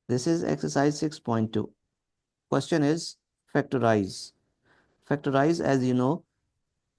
This is exercise 6.2. Question is factorize. Factorize, as you know,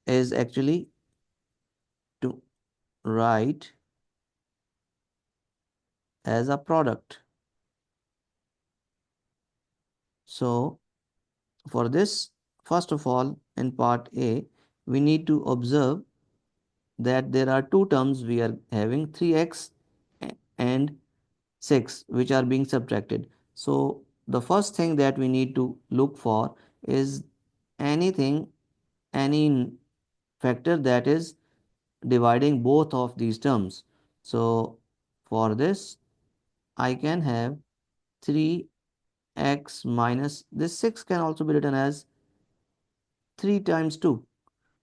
is actually to write as a product. So for this, first of all, in part A, we need to observe that there are two terms we are having, 3x and 6, which are being subtracted. So the first thing that we need to look for is anything, any factor that is dividing both of these terms. So for this, I can have 3x minus this 6 can also be written as 3 times 2.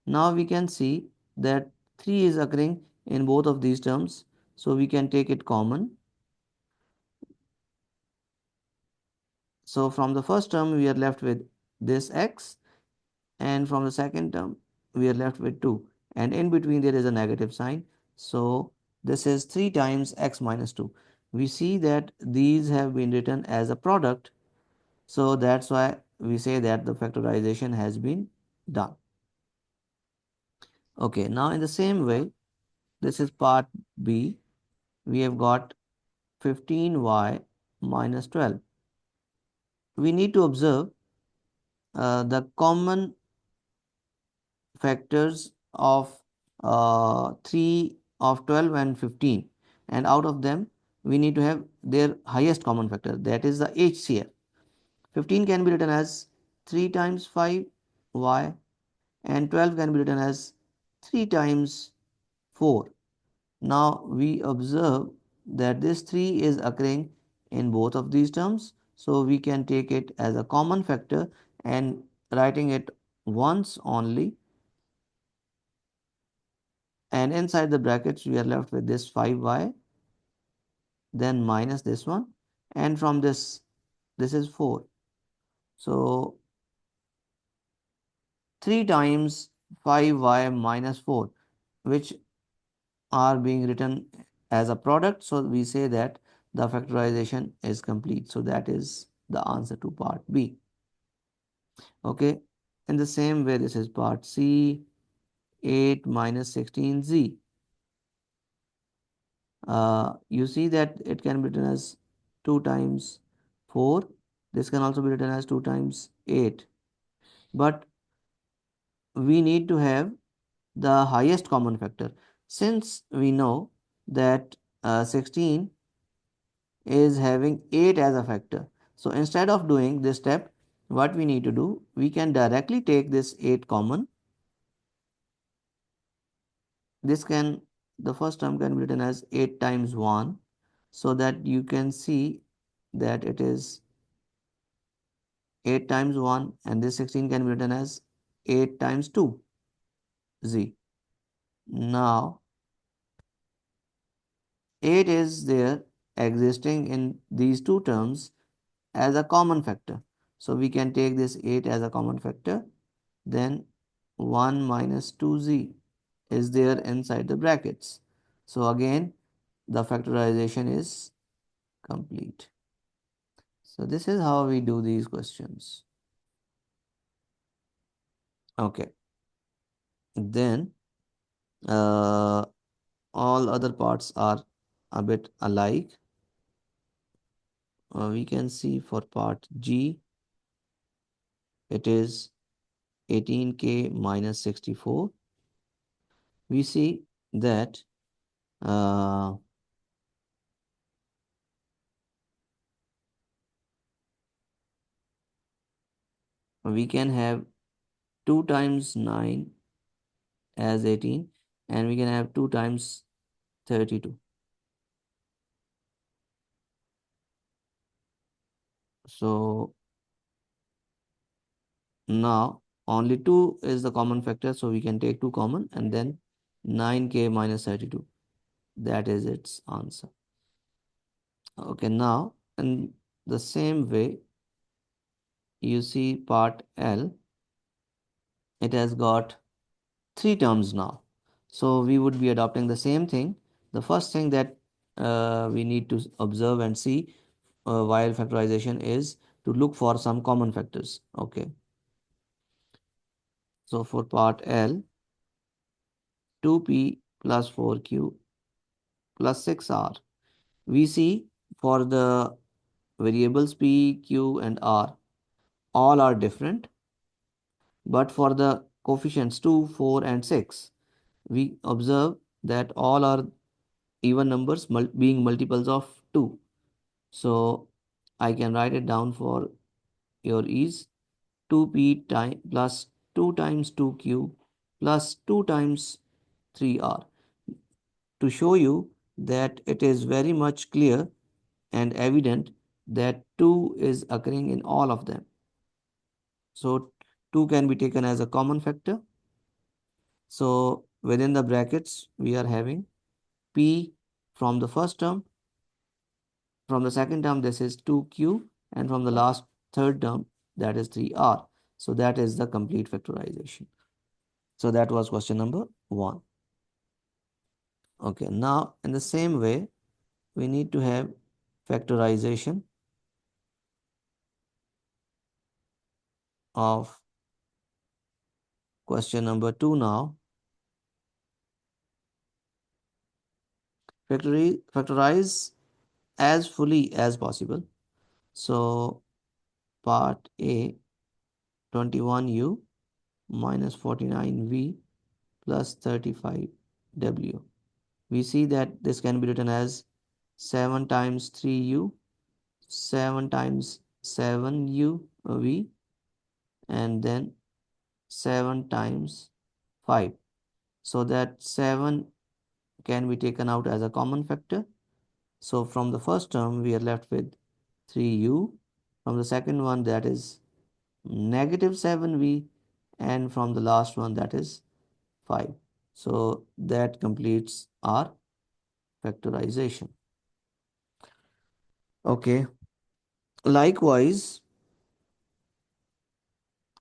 Now we can see that 3 is occurring in both of these terms, so we can take it common. So from the first term we are left with this x, and from the second term we are left with 2, and in between there is a negative sign. So this is 3 times x minus 2. We see that these have been written as a product, so that's why we say that the factorization has been done. Okay, now in the same way, this is part B. We have got 15y minus 12. We need to observe the common factors of 3 of 12 and 15, and out of them we need to have their highest common factor, that is the HCF. 15 can be written as 3 times 5y, and 12 can be written as 3 times 4. Now we observe that this 3 is occurring in both of these terms, so we can take it as a common factor and writing it once only, and inside the brackets we are left with this 5y, then minus this one, and from this is 4. So 3 times 5y minus 4, which are being written as a product, so we say that the factorization is complete. So that is the answer to part B. Okay, in the same way, this is part C, 8 minus 16z. You see that it can be written as 2 times 4. This can also be written as 2 times 8. But we need to have the highest common factor. Since we know that 16 is having 8 as a factor. So instead of doing this step, what we need to do, we can directly take this 8 common. This can, the first term can be written as 8 times 1, so that you can see that it is 8 times 1, and this 16 can be written as 8 times 2 z. Now 8 is there existing in these two terms as a common factor. So we can take this 8 as a common factor, then 1 minus 2z is there inside the brackets. So again, the factorization is complete. So this is how we do these questions. Okay, then all other parts are a bit alike. We can see for part G, it is 18k minus 64. We see that uh, we can have 2 times 9 as 18, and we can have 2 times 32. So now only 2 is the common factor, so we can take 2 common, and then 9k minus 32. That is its answer. Okay, now in the same way, you see part L, it has got 3 terms now. So we would be adopting the same thing. The first thing that we need to observe and see, while factorization is to look for some common factors. Okay. So for part L, 2p plus 4q plus 6r. We see for the variables p, q, and r, all are different, but for the coefficients 2, 4, and 6, we observe that all are even numbers being multiples of 2. So I can write it down for your ease. 2p time plus 2 times 2q plus 2 times 3r, to show you that it is very much clear and evident that 2 is occurring in all of them. So 2 can be taken as a common factor. So within the brackets we are having p from the first term, from the second term this is 2q, and from the last third term that is 3r. So that is the complete factorization. So that was question number 1. Okay, now in the same way we need to have factorization of question number 2 now. Factorize as fully as possible. So part A, 21u minus 49v plus 35w. We see that this can be written as 7 times 3u, 7 times 7u v, and then 7 times 5. So that 7 can be taken out as a common factor. So from the first term we are left with 3u, from the second one that is negative 7v, and from the last one that is 5. So that completes our factorization. Okay. Likewise,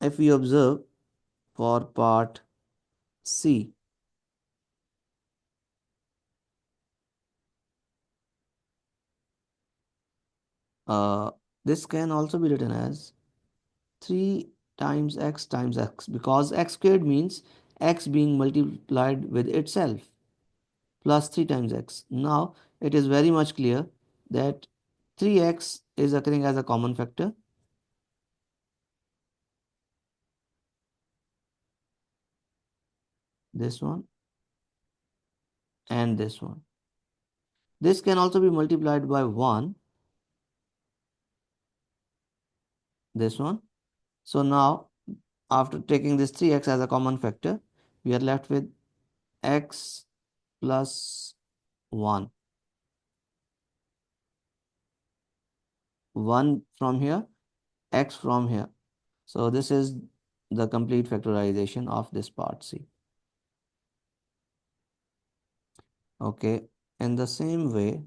if we observe for part C, uh, this can also be written as 3 times x, because x squared means x being multiplied with itself plus 3 times x. Now it is very much clear that 3x is occurring as a common factor. This one and this one. This can also be multiplied by 1, this one. So now after taking this 3x as a common factor, we are left with x plus 1. 1 from here, x from here. So this is the complete factorization of this part C. Okay, in the same way,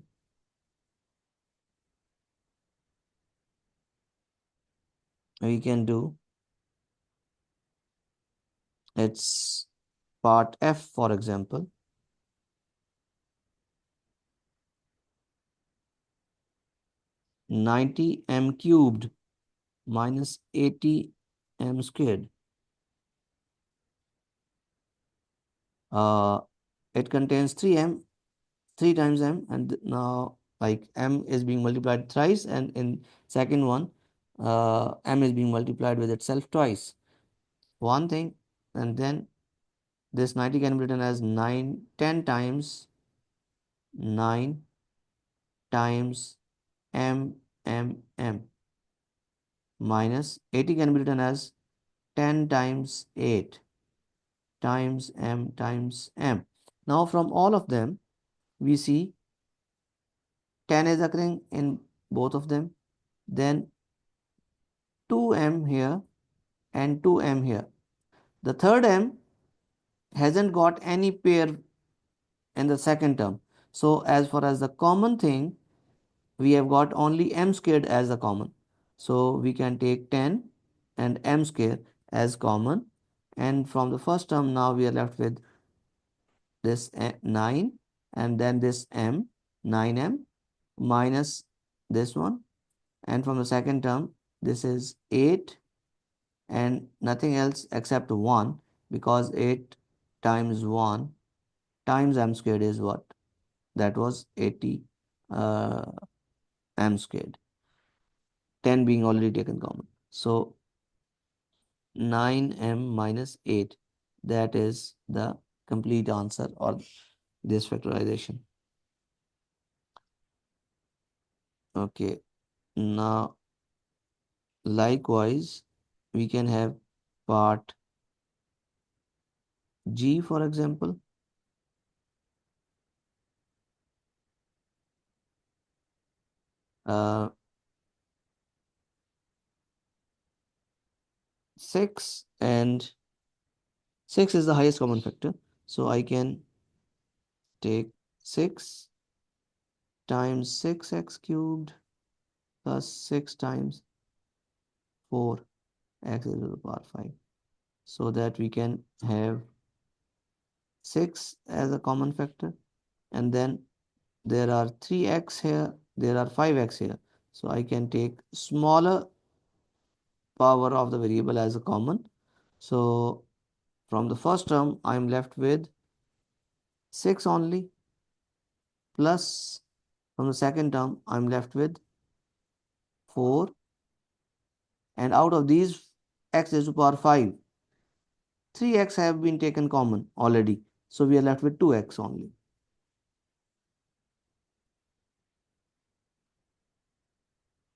we can do its part F, for example. 90m cubed minus 80m squared. Uh, it contains 3m, 3 times m, and now like m is being multiplied thrice, and in second one m is being multiplied with itself twice. One thing, and then this 90 can be written as 10 times 9 times m minus 80 can be written as 10 times 8 times m. Now from all of them we see 10 is occurring in both of them, then 2m here and 2m here. The third m hasn't got any pair in the second term. So as far as the common thing, we have got only m squared as a common. So we can take 10 and m square as common, and from the first term now we are left with this 9, and then this m, 9m minus this one and from the second term this is 8 and nothing else except 1, because 8 times 1 times m squared is what? That was 80 uh, m squared, 10 being already taken common. So 9m minus 8, that is the complete answer or this factorization. Okay, now likewise we can have part G, for example. 6 and 6 is the highest common factor, so I can take 6 times 6x cubed plus 6 times 4 x is to the power 5, so that we can have 6 as a common factor, and then there are 3x here, there are 5x here, so I can take smaller power of the variable as a common. So from the first term I'm left with 6 only, plus from the second term I'm left with 4, and out of these x is to the power 5, 3x have been taken common already, so we are left with 2x only.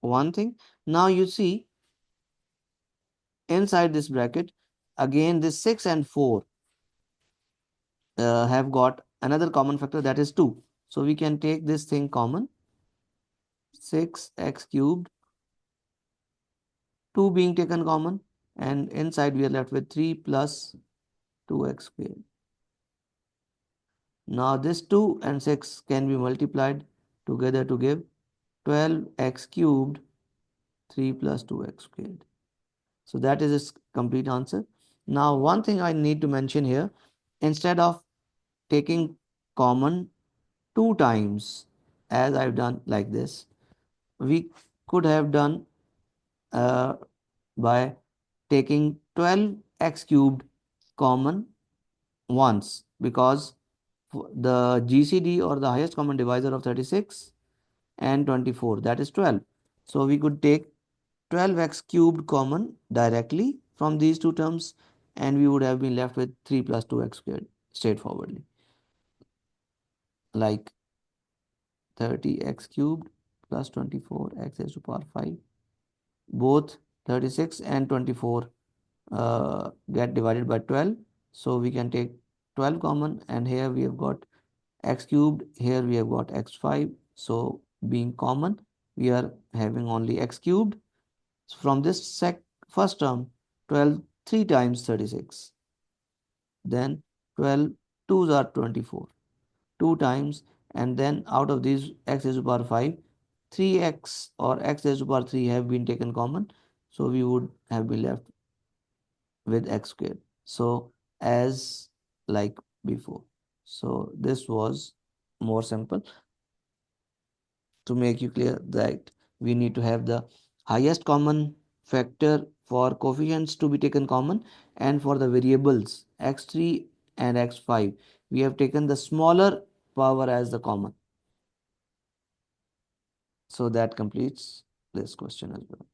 One thing, now you see inside this bracket again this 6 and 4 have got another common factor, that is 2, so we can take this thing common, 6x cubed, 2 being taken common, and inside we are left with 3 plus 2x squared. Now this 2 and 6 can be multiplied together to give 12x cubed, 3 plus 2x squared. So that is its complete answer. Now one thing I need to mention here, instead of taking common 2 times as I've done like this, we could have done uh, by taking 12x cubed common once, because the GCD or the highest common divisor of 36 and 24, that is 12. So we could take 12x cubed common directly from these two terms, and we would have been left with 3 plus 2x squared straightforwardly, like 30x cubed plus 24x raised to power 5. Both 36 and 24 get divided by 12, so we can take 12 common, and here we have got x cubed, here we have got x5, so being common we are having only x cubed. So from this first term, 12 3 times 36, then 12 2s are 24, 2 times, and then out of these x raised to the power 5, 3x or x raised to the power 3 have been taken common, so we would have been left with x squared. So as like before. So this was more simple. To make you clear that we need to have the highest common factor for coefficients to be taken common, and for the variables x3 and x5 we have taken the smaller power as the common. So that completes this question as well.